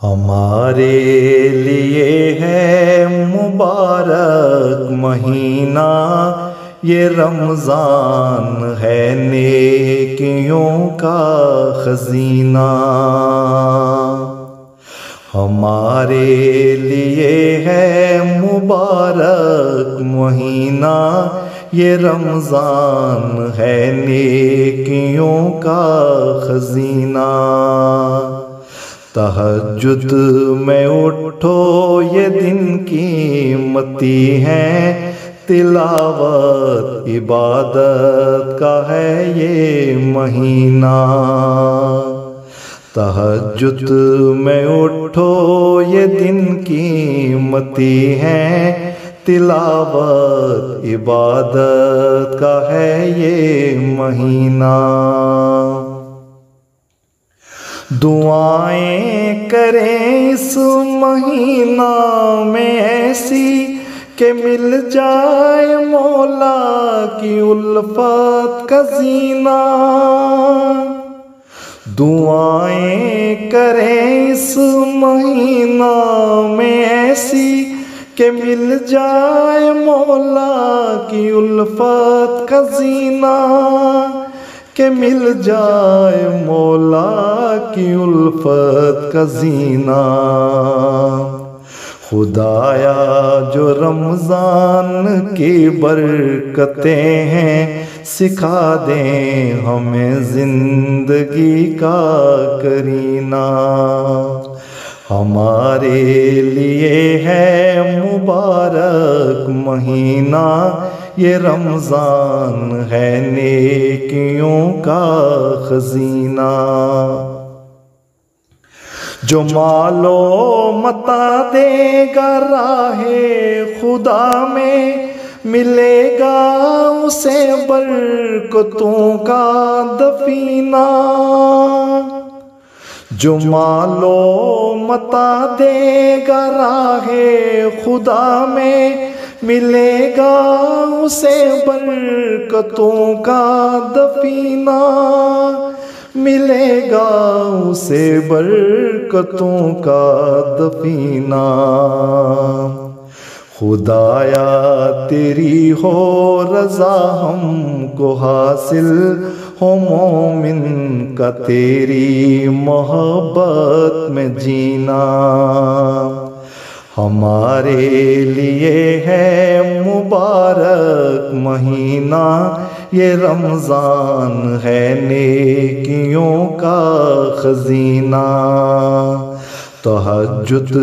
ہمارے لیے ہے مبارک مہینہ، یہ رمضان ہے نیکیوں کا خزینہ۔ ہمارے لیے ہے مبارک مہینہ، یہ رمضان ہے نیکیوں کا خزینہ۔ تہجد میں اٹھو یہ دن قیمتی ہے، تلاوت عبادت کا ہے یہ مہینہ۔ تہجد میں اٹھو یہ دن قیمتی ہے، تلاوت عبادت کا ہے یہ مہینہ۔ دعائیں کریں اس مہینہ میں ایسی کہ مل جائے مولا کی الفت کا زینہ۔ دعائیں کریں اس مہینہ میں ایسی کہ مل جائے مولا کی الفت کا زینہ، کہ مل جائے مولا کی الفت کا زینہ۔ خدایا جو رمضان کی برکتیں ہیں، سکھا دیں ہمیں زندگی کا کرینہ۔ ہمارے لیے ہے مبارک مہینہ، یہ رمضان ہے نیکیوں کا خزینہ۔ جو مال و متاع دے گا راہ خدا میں، ملے گا اسے برکتوں کا دفینہ۔ جو مال و متاع دے گا راہ خدا میں، ملے گا اسے برکتوں کا دفینہ، ملے گا اسے برکتوں کا دفینہ۔ خدایا تیری ہو رضا ہم کو حاصل، ہو مومن کا تیری محبت میں جینا۔ ہمارے لیے ہے مبارک مہینہ، یہ رمضان ہے نیکیوں کا خزینہ۔ تہجد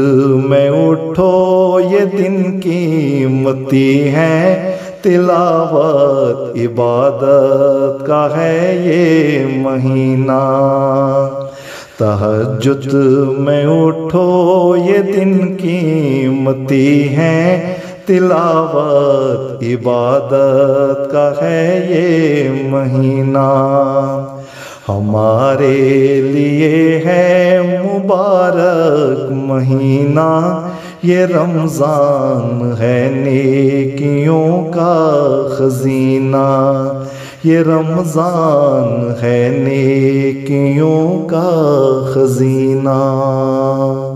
میں اٹھو یہ دن قیمتی ہے، تلاوت عبادت کا ہے یہ مہینہ۔ تہجد میں اٹھو یہ دن قیمتی ہے، تلاوت عبادت کا ہے یہ مہینہ۔ ہمارے لیے ہے مبارک مہینہ، یہ رمضان ہے نیکیوں کا خزینہ۔ یہ رمضان ہے نیکیوں کا خزینہ۔